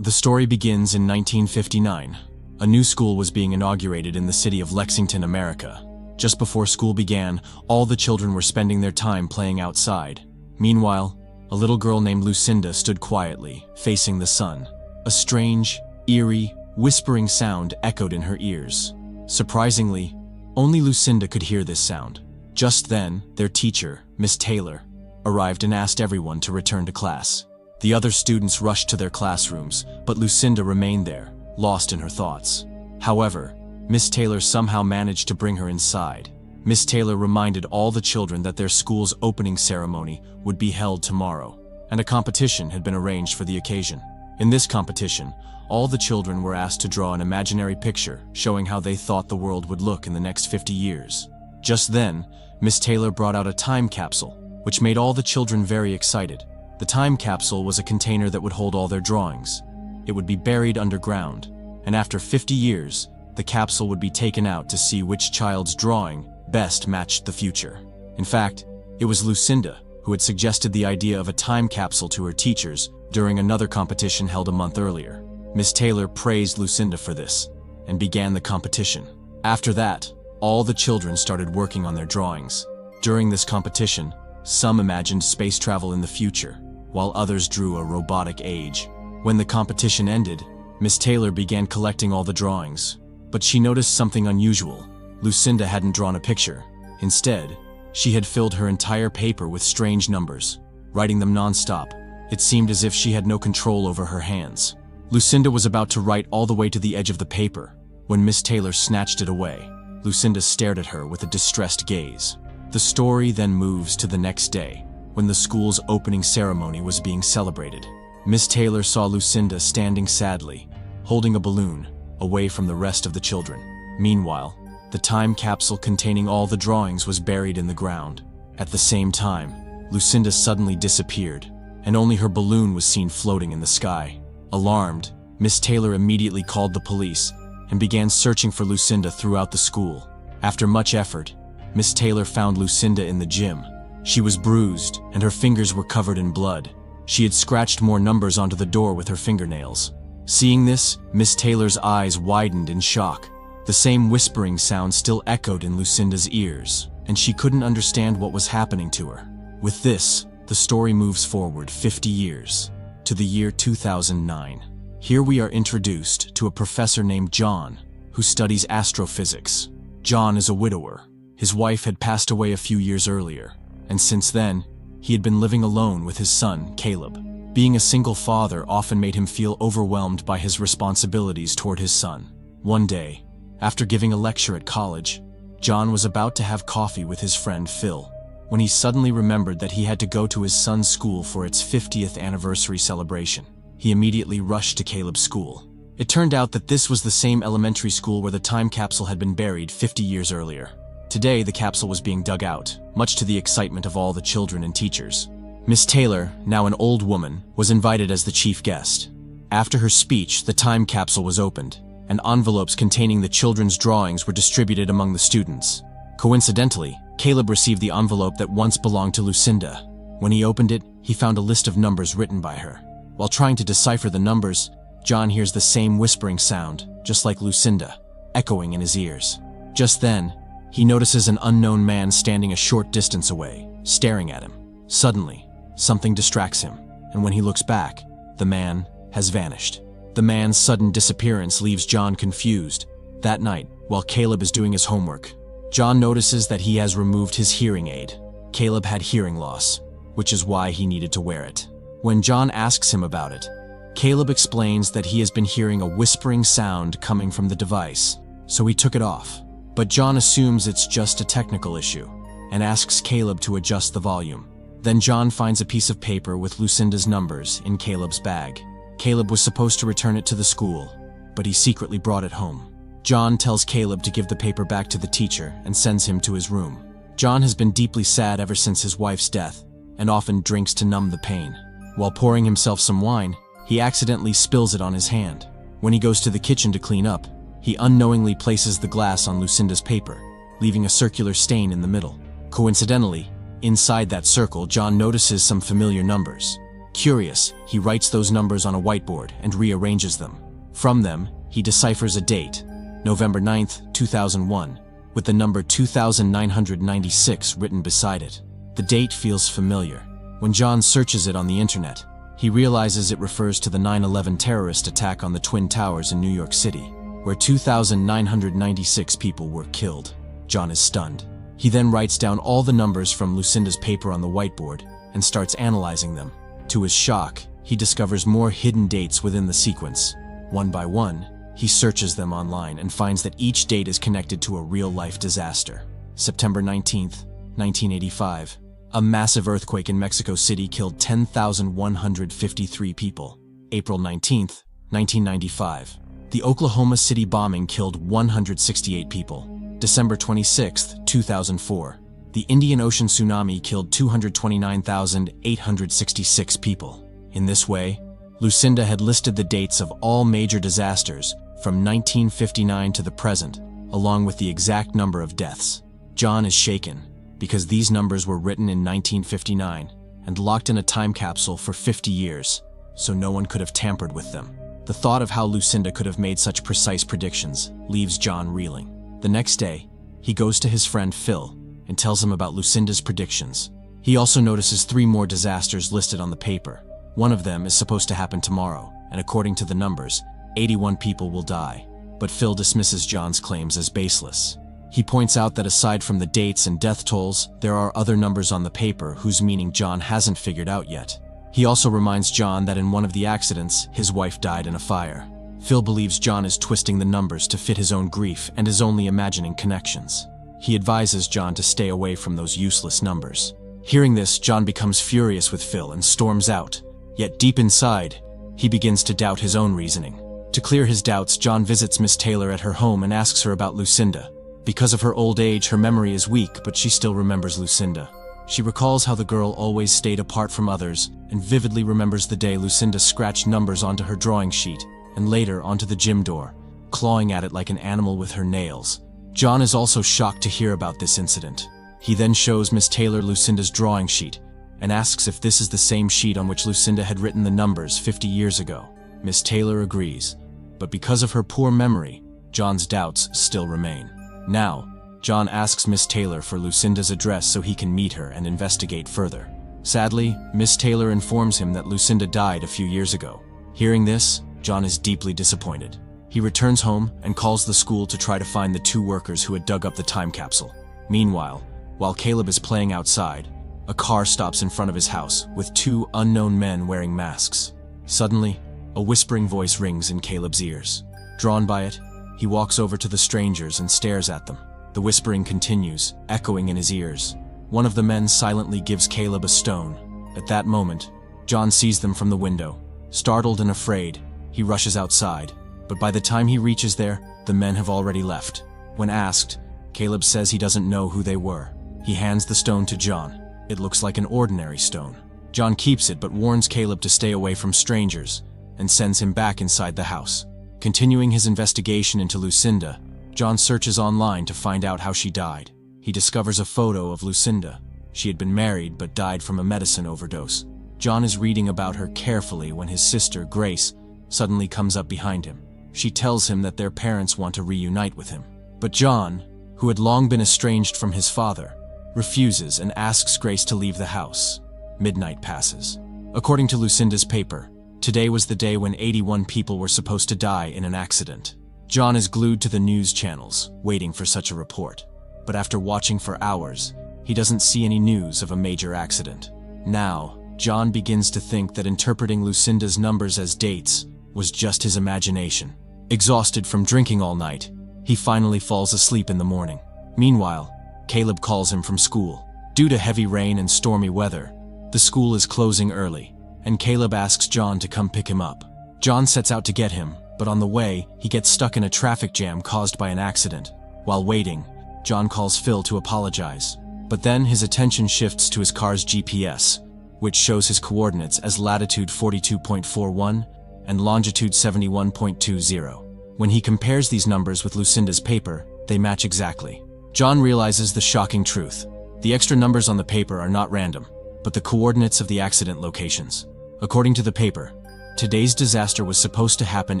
The story begins in 1959. A new school was being inaugurated in the city of Lexington, America. Just before school began, all the children were spending their time playing outside. Meanwhile, a little girl named Lucinda stood quietly, facing the sun. A strange, eerie, whispering sound echoed in her ears. Surprisingly, only Lucinda could hear this sound. Just then, their teacher, Miss Taylor, arrived and asked everyone to return to class. The other students rushed to their classrooms, but Lucinda remained there, lost in her thoughts. However, Miss Taylor somehow managed to bring her inside. Miss Taylor reminded all the children that their school's opening ceremony would be held tomorrow, and a competition had been arranged for the occasion. In this competition, all the children were asked to draw an imaginary picture showing how they thought the world would look in the next 50 years. Just then, Miss Taylor brought out a time capsule, which made all the children very excited. The time capsule was a container that would hold all their drawings. It would be buried underground, and after 50 years, the capsule would be taken out to see which child's drawing best matched the future. In fact, it was Lucinda who had suggested the idea of a time capsule to her teachers during another competition held a month earlier. Miss Taylor praised Lucinda for this and began the competition. After that, all the children started working on their drawings. During this competition, some imagined space travel in the future, while others drew a robotic age. When the competition ended, Miss Taylor began collecting all the drawings, but she noticed something unusual. Lucinda hadn't drawn a picture. Instead, she had filled her entire paper with strange numbers, writing them non-stop. It seemed as if she had no control over her hands. Lucinda was about to write all the way to the edge of the paper when Miss Taylor snatched it away. Lucinda stared at her with a distressed gaze. The story then moves to the next day, when the school's opening ceremony was being celebrated. Miss Taylor saw Lucinda standing sadly, holding a balloon, away from the rest of the children. Meanwhile, the time capsule containing all the drawings was buried in the ground. At the same time, Lucinda suddenly disappeared, and only her balloon was seen floating in the sky. Alarmed, Miss Taylor immediately called the police and began searching for Lucinda throughout the school. After much effort, Miss Taylor found Lucinda in the gym. She was bruised, and her fingers were covered in blood. She had scratched more numbers onto the door with her fingernails. Seeing this, Miss Taylor's eyes widened in shock. The same whispering sound still echoed in Lucinda's ears, and she couldn't understand what was happening to her. With this, the story moves forward 50 years, to the year 2009. Here we are introduced to a professor named John, who studies astrophysics. John is a widower. His wife had passed away a few years earlier, and since then, he had been living alone with his son, Caleb. Being a single father often made him feel overwhelmed by his responsibilities toward his son. One day, after giving a lecture at college, John was about to have coffee with his friend Phil, when he suddenly remembered that he had to go to his son's school for its 50th anniversary celebration. He immediately rushed to Caleb's school. It turned out that this was the same elementary school where the time capsule had been buried 50 years earlier. Today, the capsule was being dug out, much to the excitement of all the children and teachers. Miss Taylor, now an old woman, was invited as the chief guest. After her speech, the time capsule was opened, and envelopes containing the children's drawings were distributed among the students. Coincidentally, Caleb received the envelope that once belonged to Lucinda. When he opened it, he found a list of numbers written by her. While trying to decipher the numbers, John hears the same whispering sound, just like Lucinda, echoing in his ears. Just then, he notices an unknown man standing a short distance away, staring at him. Suddenly, something distracts him, and when he looks back, the man has vanished. The man's sudden disappearance leaves John confused. That night, while Caleb is doing his homework, John notices that he has removed his hearing aid. Caleb had hearing loss, which is why he needed to wear it. When John asks him about it, Caleb explains that he has been hearing a whispering sound coming from the device, so he took it off. But John assumes it's just a technical issue, and asks Caleb to adjust the volume. Then John finds a piece of paper with Lucinda's numbers in Caleb's bag. Caleb was supposed to return it to the school, but he secretly brought it home. John tells Caleb to give the paper back to the teacher and sends him to his room. John has been deeply sad ever since his wife's death, and often drinks to numb the pain. While pouring himself some wine, he accidentally spills it on his hand. When he goes to the kitchen to clean up, he unknowingly places the glass on Lucinda's paper, leaving a circular stain in the middle. Coincidentally, inside that circle, John notices some familiar numbers. Curious, he writes those numbers on a whiteboard and rearranges them. From them, he deciphers a date, November 9th, 2001, with the number 2996 written beside it. The date feels familiar. When John searches it on the internet, he realizes it refers to the 9/11 terrorist attack on the Twin Towers in New York City, where 2,996 people were killed. John is stunned. He then writes down all the numbers from Lucinda's paper on the whiteboard and starts analyzing them. To his shock, he discovers more hidden dates within the sequence. One by one, he searches them online and finds that each date is connected to a real-life disaster. September 19th, 1985. A massive earthquake in Mexico City killed 10,153 people. April 19th, 1995. The Oklahoma City bombing killed 168 people. December 26th, 2004. The Indian Ocean tsunami killed 229,866 people. In this way, Lucinda had listed the dates of all major disasters from 1959 to the present, along with the exact number of deaths. John is shaken, because these numbers were written in 1959 and locked in a time capsule for 50 years, so no one could have tampered with them. The thought of how Lucinda could have made such precise predictions leaves John reeling. The next day, he goes to his friend Phil and tells him about Lucinda's predictions. He also notices 3 more disasters listed on the paper. One of them is supposed to happen tomorrow, and according to the numbers, 81 people will die. But Phil dismisses John's claims as baseless. He points out that aside from the dates and death tolls, there are other numbers on the paper whose meaning John hasn't figured out yet. He also reminds John that in one of the accidents, his wife died in a fire. Phil believes John is twisting the numbers to fit his own grief and is only imagining connections. He advises John to stay away from those useless numbers. Hearing this, John becomes furious with Phil and storms out. Yet deep inside, he begins to doubt his own reasoning. To clear his doubts, John visits Miss Taylor at her home and asks her about Lucinda. Because of her old age, her memory is weak, but she still remembers Lucinda. She recalls how the girl always stayed apart from others and vividly remembers the day Lucinda scratched numbers onto her drawing sheet and later onto the gym door, clawing at it like an animal with her nails. John is also shocked to hear about this incident. He then shows Miss Taylor Lucinda's drawing sheet and asks if this is the same sheet on which Lucinda had written the numbers 50 years ago. Miss Taylor agrees, but because of her poor memory, John's doubts still remain. Now, John asks Miss Taylor for Lucinda's address so he can meet her and investigate further. Sadly, Miss Taylor informs him that Lucinda died a few years ago. Hearing this, John is deeply disappointed. He returns home and calls the school to try to find the 2 workers who had dug up the time capsule. Meanwhile, while Caleb is playing outside, a car stops in front of his house with 2 unknown men wearing masks. Suddenly, a whispering voice rings in Caleb's ears. Drawn by it, he walks over to the strangers and stares at them. The whispering continues, echoing in his ears. One of the men silently gives Caleb a stone. At that moment, John sees them from the window. Startled and afraid, he rushes outside, but by the time he reaches there, the men have already left. When asked, Caleb says he doesn't know who they were. He hands the stone to John. It looks like an ordinary stone. John keeps it but warns Caleb to stay away from strangers and sends him back inside the house. Continuing his investigation into Lucinda, John searches online to find out how she died. He discovers a photo of Lucinda. She had been married but died from a medicine overdose. John is reading about her carefully when his sister, Grace, suddenly comes up behind him. She tells him that their parents want to reunite with him. But John, who had long been estranged from his father, refuses and asks Grace to leave the house. Midnight passes. According to Lucinda's paper, today was the day when 81 people were supposed to die in an accident. John is glued to the news channels, waiting for such a report. But after watching for hours, he doesn't see any news of a major accident. Now, John begins to think that interpreting Lucinda's numbers as dates was just his imagination. Exhausted from drinking all night, he finally falls asleep in the morning. Meanwhile, Caleb calls him from school. Due to heavy rain and stormy weather, the school is closing early, and Caleb asks John to come pick him up. John sets out to get him, but on the way, he gets stuck in a traffic jam caused by an accident. While waiting, John calls Phil to apologize. But then his attention shifts to his car's GPS, which shows his coordinates as latitude 42.41 and longitude 71.20. When he compares these numbers with Lucinda's paper, they match exactly. John realizes the shocking truth. The extra numbers on the paper are not random, but the coordinates of the accident locations. According to the paper, today's disaster was supposed to happen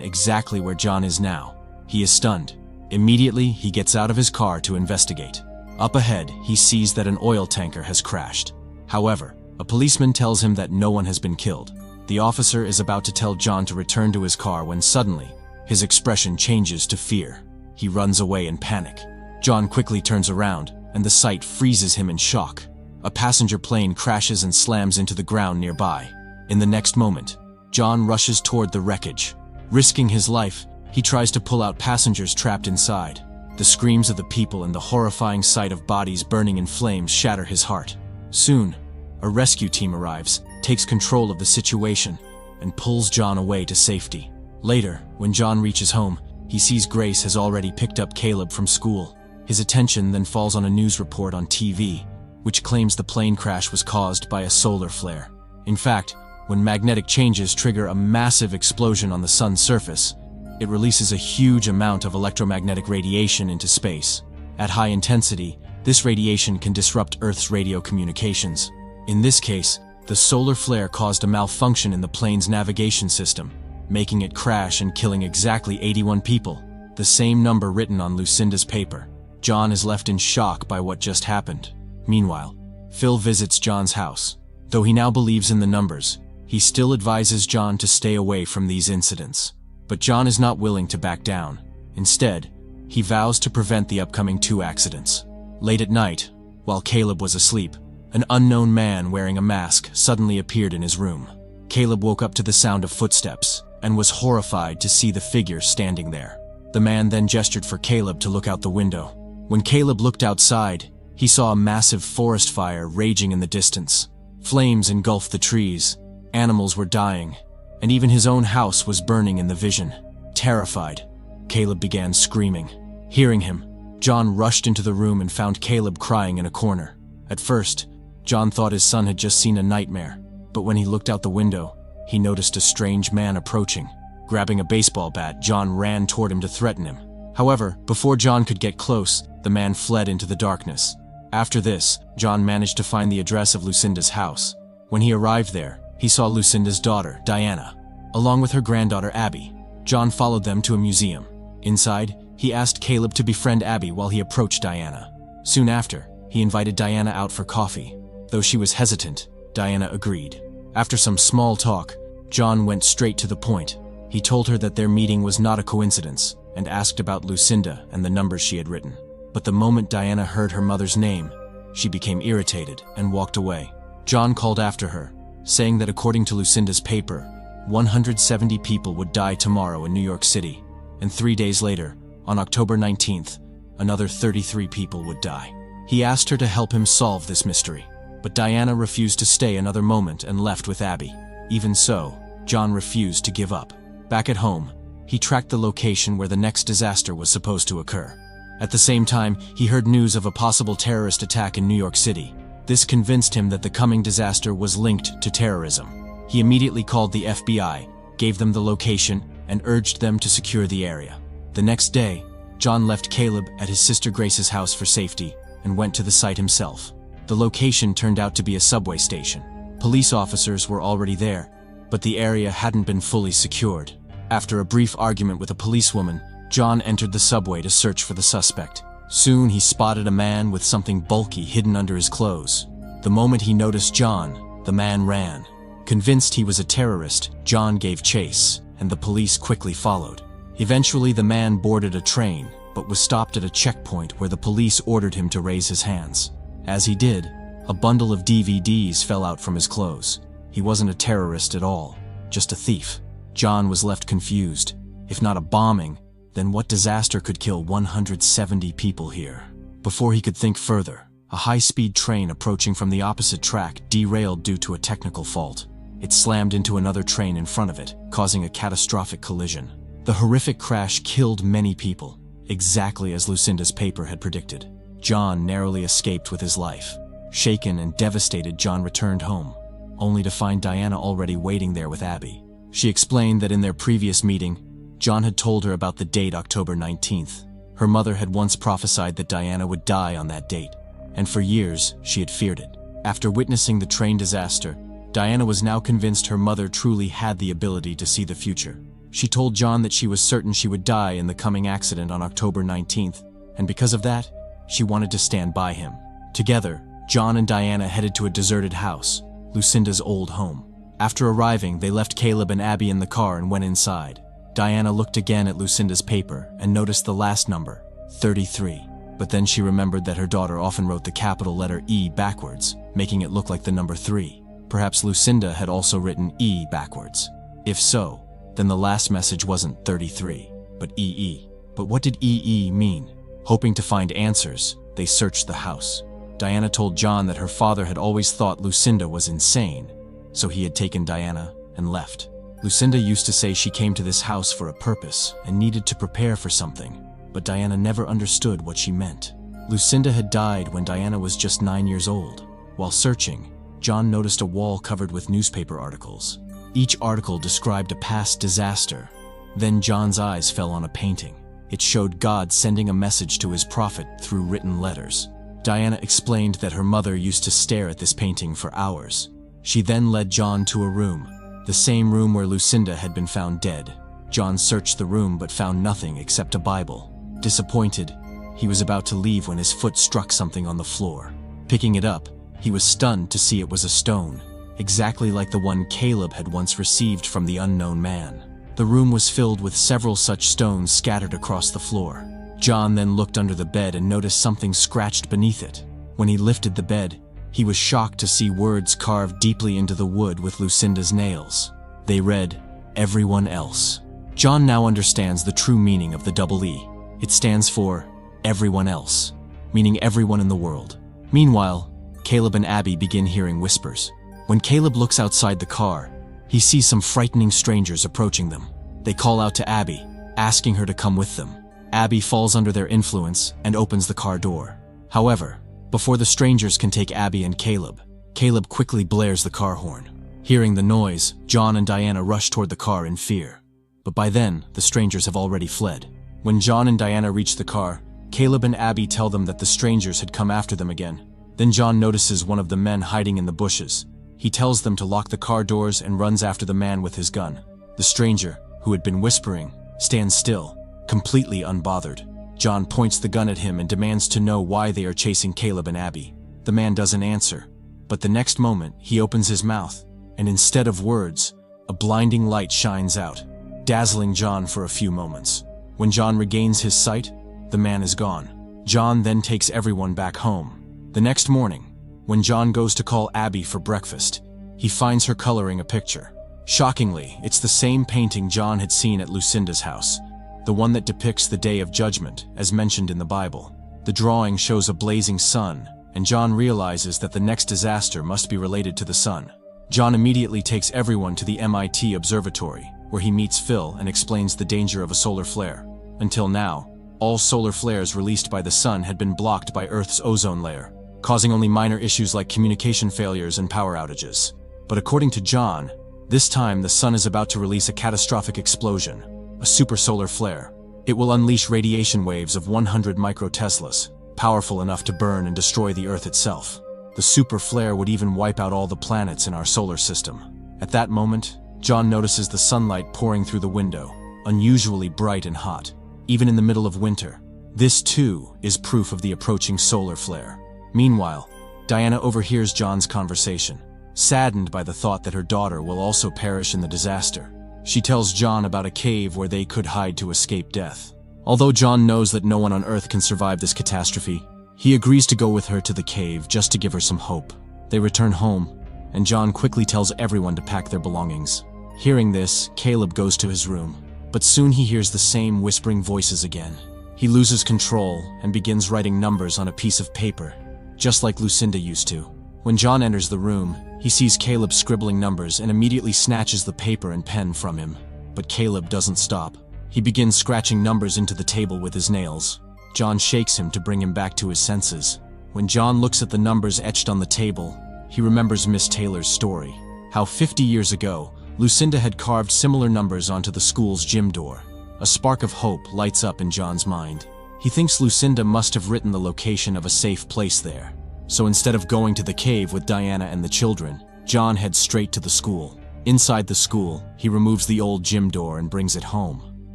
exactly where John is now. He is stunned. Immediately, he gets out of his car to investigate. Up ahead, he sees that an oil tanker has crashed. However, a policeman tells him that no one has been killed. The officer is about to tell John to return to his car when suddenly, his expression changes to fear. He runs away in panic. John quickly turns around, and the sight freezes him in shock. A passenger plane crashes and slams into the ground nearby. In the next moment, John rushes toward the wreckage. Risking his life, he tries to pull out passengers trapped inside. The screams of the people and the horrifying sight of bodies burning in flames shatter his heart. Soon, a rescue team arrives, takes control of the situation, and pulls John away to safety. Later, when John reaches home, he sees Grace has already picked up Caleb from school. His attention then falls on a news report on TV, which claims the plane crash was caused by a solar flare. In fact, when magnetic changes trigger a massive explosion on the sun's surface, it releases a huge amount of electromagnetic radiation into space. At high intensity, this radiation can disrupt Earth's radio communications. In this case, the solar flare caused a malfunction in the plane's navigation system, making it crash and killing exactly 81 people, the same number written on Lucinda's paper. John is left in shock by what just happened. Meanwhile, Phil visits John's house. Though he now believes in the numbers, he still advises John to stay away from these incidents. But John is not willing to back down. Instead, he vows to prevent the upcoming 2 accidents. Late at night, while Caleb was asleep, an unknown man wearing a mask suddenly appeared in his room. Caleb woke up to the sound of footsteps and was horrified to see the figure standing there. The man then gestured for Caleb to look out the window. When Caleb looked outside, he saw a massive forest fire raging in the distance. Flames engulfed the trees, animals were dying, and even his own house was burning in the vision. Terrified, Caleb began screaming. Hearing him, John rushed into the room and found Caleb crying in a corner. At first, John thought his son had just seen a nightmare, but when he looked out the window, he noticed a strange man approaching. Grabbing a baseball bat, John ran toward him to threaten him. However, before John could get close, the man fled into the darkness. After this, John managed to find the address of Lucinda's house. When he arrived there, he saw Lucinda's daughter, Diana, along with her granddaughter, Abby. John followed them to a museum. Inside, he asked Caleb to befriend Abby while he approached Diana. Soon after, he invited Diana out for coffee. Though she was hesitant, Diana agreed. After some small talk, John went straight to the point. He told her that their meeting was not a coincidence and asked about Lucinda and the numbers she had written. But the moment Diana heard her mother's name, she became irritated and walked away. John called after her, saying that according to Lucinda's paper, 170 people would die tomorrow in New York City, and 3 days later, on October 19th, another 33 people would die. He asked her to help him solve this mystery, but Diana refused to stay another moment and left with Abby. Even so, John refused to give up. Back at home, he tracked the location where the next disaster was supposed to occur. At the same time, he heard news of a possible terrorist attack in New York City. This convinced him that the coming disaster was linked to terrorism. He immediately called the FBI, gave them the location, and urged them to secure the area. The next day, John left Caleb at his sister Grace's house for safety and went to the site himself. The location turned out to be a subway station. Police officers were already there, but the area hadn't been fully secured. After a brief argument with a policewoman, John entered the subway to search for the suspect. Soon he spotted a man with something bulky hidden under his clothes. The moment he noticed John, the man ran. Convinced he was a terrorist, John gave chase, and the police quickly followed. Eventually the man boarded a train, but was stopped at a checkpoint where the police ordered him to raise his hands. As he did, a bundle of DVDs fell out from his clothes. He wasn't a terrorist at all, just a thief. John was left confused. If not a bombing, then what disaster could kill 170 people here? Before he could think further, a high-speed train approaching from the opposite track derailed due to a technical fault. It slammed into another train in front of it, causing a catastrophic collision. The horrific crash killed many people, exactly as Lucinda's paper had predicted. John narrowly escaped with his life. Shaken and devastated, John returned home, only to find Diana already waiting there with Abby. She explained that in their previous meeting, John had told her about the date October 19th. Her mother had once prophesied that Diana would die on that date, and for years she had feared it. After witnessing the train disaster, Diana was now convinced her mother truly had the ability to see the future. She told John that she was certain she would die in the coming accident on October 19th, and because of that, she wanted to stand by him. Together, John and Diana headed to a deserted house, Lucinda's old home. After arriving, they left Caleb and Abby in the car and went inside. Diana looked again at Lucinda's paper and noticed the last number, 33. But then she remembered that her daughter often wrote the capital letter E backwards, making it look like the number 3. Perhaps Lucinda had also written E backwards. If so, then the last message wasn't 33, but EE. But what did EE mean? Hoping to find answers, they searched the house. Diana told John that her father had always thought Lucinda was insane, so he had taken Diana and left. Lucinda used to say she came to this house for a purpose and needed to prepare for something, but Diana never understood what she meant. Lucinda had died when Diana was just 9 years old. While searching, John noticed a wall covered with newspaper articles. Each article described a past disaster. Then John's eyes fell on a painting. It showed God sending a message to his prophet through written letters. Diana explained that her mother used to stare at this painting for hours. She then led John to a room, the same room where Lucinda had been found dead. John searched the room but found nothing except a Bible. Disappointed, he was about to leave when his foot struck something on the floor. Picking it up, he was stunned to see it was a stone, exactly like the one Caleb had once received from the unknown man. The room was filled with several such stones scattered across the floor. John then looked under the bed and noticed something scratched beneath it. When he lifted the bed, he was shocked to see words carved deeply into the wood with Lucinda's nails. They read, "Everyone else." John now understands the true meaning of the double E. It stands for everyone else, meaning everyone in the world. Meanwhile, Caleb and Abby begin hearing whispers. When Caleb looks outside the car, he sees some frightening strangers approaching them. They call out to Abby, asking her to come with them. Abby falls under their influence and opens the car door. However, before the strangers can take Abby and Caleb, Caleb quickly blares the car horn. Hearing the noise, John and Diana rush toward the car in fear. But by then, the strangers have already fled. When John and Diana reach the car, Caleb and Abby tell them that the strangers had come after them again. Then John notices one of the men hiding in the bushes. He tells them to lock the car doors and runs after the man with his gun. The stranger, who had been whispering, stands still, completely unbothered. John points the gun at him and demands to know why they are chasing Caleb and Abby. The man doesn't answer, but the next moment he opens his mouth, and instead of words, a blinding light shines out, dazzling John for a few moments. When John regains his sight, the man is gone. John then takes everyone back home. The next morning, when John goes to call Abby for breakfast, he finds her coloring a picture. Shockingly, it's the same painting John had seen at Lucinda's house, the one that depicts the Day of Judgment, as mentioned in the Bible. The drawing shows a blazing sun, and John realizes that the next disaster must be related to the sun. John immediately takes everyone to the MIT observatory, where he meets Phil and explains the danger of a solar flare. Until now, all solar flares released by the sun had been blocked by Earth's ozone layer, causing only minor issues like communication failures and power outages. But according to John, this time the sun is about to release a catastrophic explosion, a supersolar flare. It will unleash radiation waves of 100 microteslas, powerful enough to burn and destroy the Earth itself. The super flare would even wipe out all the planets in our solar system. At that moment, John notices the sunlight pouring through the window, unusually bright and hot, even in the middle of winter. This, too, is proof of the approaching solar flare. Meanwhile, Diana overhears John's conversation, saddened by the thought that her daughter will also perish in the disaster. She tells John about a cave where they could hide to escape death. Although John knows that no one on Earth can survive this catastrophe, he agrees to go with her to the cave just to give her some hope. They return home, and John quickly tells everyone to pack their belongings. Hearing this, Caleb goes to his room, but soon he hears the same whispering voices again. He loses control and begins writing numbers on a piece of paper, just like Lucinda used to. When John enters the room, he sees Caleb scribbling numbers and immediately snatches the paper and pen from him. But Caleb doesn't stop. He begins scratching numbers into the table with his nails. John shakes him to bring him back to his senses. When John looks at the numbers etched on the table, he remembers Miss Taylor's story, how 50 years ago, Lucinda had carved similar numbers onto the school's gym door. A spark of hope lights up in John's mind. He thinks Lucinda must have written the location of a safe place there. So instead of going to the cave with Diana and the children, John heads straight to the school. Inside the school, he removes the old gym door and brings it home.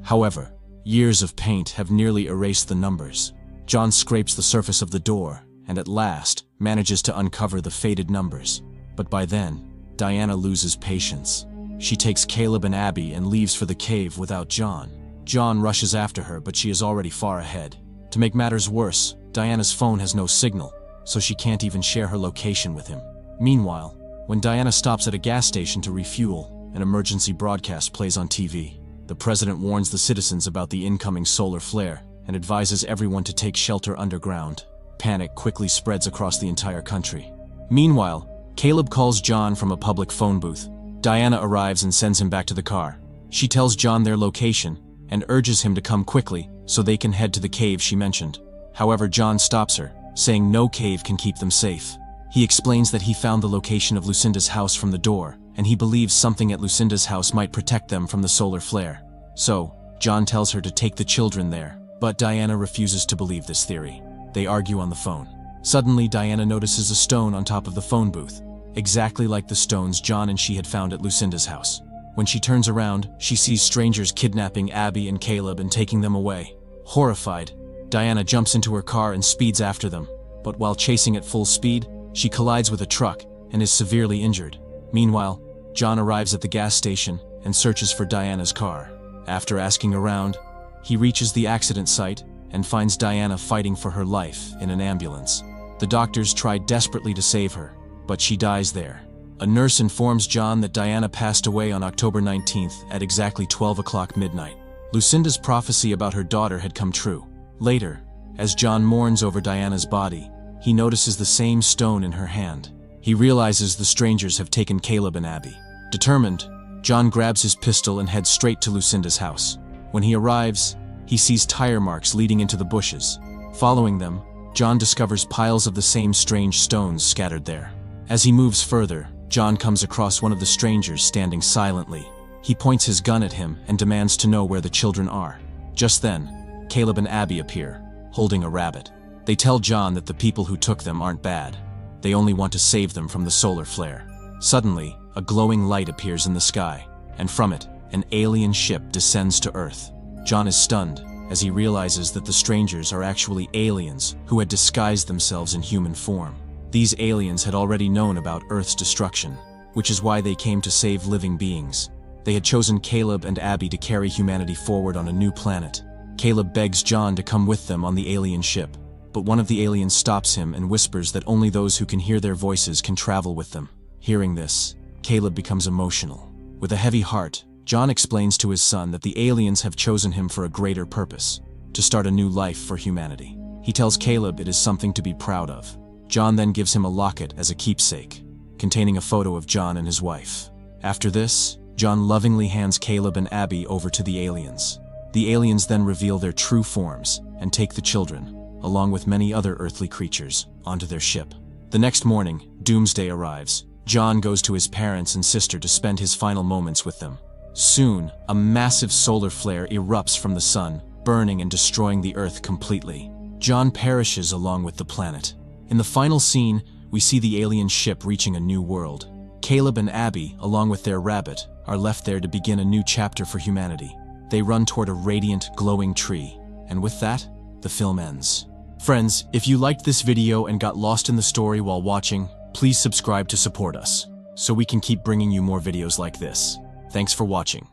However, years of paint have nearly erased the numbers. John scrapes the surface of the door and at last manages to uncover the faded numbers. But by then, Diana loses patience. She takes Caleb and Abby and leaves for the cave without John. John rushes after her, but she is already far ahead. To make matters worse, Diana's phone has no signal, so she can't even share her location with him. Meanwhile, when Diana stops at a gas station to refuel, an emergency broadcast plays on TV. The president warns the citizens about the incoming solar flare and advises everyone to take shelter underground. Panic quickly spreads across the entire country. Meanwhile, Caleb calls John from a public phone booth. Diana arrives and sends him back to the car. She tells John their location and urges him to come quickly so they can head to the cave she mentioned. However, John stops her, saying no cave can keep them safe. He explains that he found the location of Lucinda's house from the door, and he believes something at Lucinda's house might protect them from the solar flare. So, John tells her to take the children there, but Diana refuses to believe this theory. They argue on the phone. Suddenly, Diana notices a stone on top of the phone booth, exactly like the stones John and she had found at Lucinda's house. When she turns around, she sees strangers kidnapping Abby and Caleb and taking them away. Horrified, Diana jumps into her car and speeds after them, but while chasing at full speed, she collides with a truck and is severely injured. Meanwhile, John arrives at the gas station and searches for Diana's car. After asking around, he reaches the accident site and finds Diana fighting for her life in an ambulance. The doctors try desperately to save her, but she dies there. A nurse informs John that Diana passed away on October 19th at exactly 12 o'clock midnight. Lucinda's prophecy about her daughter had come true. Later, as John mourns over Diana's body, he notices the same stone in her hand. He realizes the strangers have taken Caleb and Abby. Determined, John grabs his pistol and heads straight to Lucinda's house. When he arrives, he sees tire marks leading into the bushes. Following them, John discovers piles of the same strange stones scattered there. As he moves further, John comes across one of the strangers standing silently. He points his gun at him and demands to know where the children are. Just then, Caleb and Abby appear, holding a rabbit. They tell John that the people who took them aren't bad. They only want to save them from the solar flare. Suddenly, a glowing light appears in the sky, and from it, an alien ship descends to Earth. John is stunned as he realizes that the strangers are actually aliens who had disguised themselves in human form. These aliens had already known about Earth's destruction, which is why they came to save living beings. They had chosen Caleb and Abby to carry humanity forward on a new planet. Caleb begs John to come with them on the alien ship, but one of the aliens stops him and whispers that only those who can hear their voices can travel with them. Hearing this, Caleb becomes emotional. With a heavy heart, John explains to his son that the aliens have chosen him for a greater purpose, to start a new life for humanity. He tells Caleb it is something to be proud of. John then gives him a locket as a keepsake, containing a photo of John and his wife. After this, John lovingly hands Caleb and Abby over to the aliens. The aliens then reveal their true forms and take the children, along with many other earthly creatures, onto their ship. The next morning, Doomsday arrives. John goes to his parents and sister to spend his final moments with them. Soon, a massive solar flare erupts from the sun, burning and destroying the Earth completely. John perishes along with the planet. In the final scene, we see the alien ship reaching a new world. Caleb and Abby, along with their rabbit, are left there to begin a new chapter for humanity. They run toward a radiant, glowing tree, and with that, the film ends. Friends, if you liked this video and got lost in the story while watching, please subscribe to support us, so we can keep bringing you more videos like this. Thanks for watching.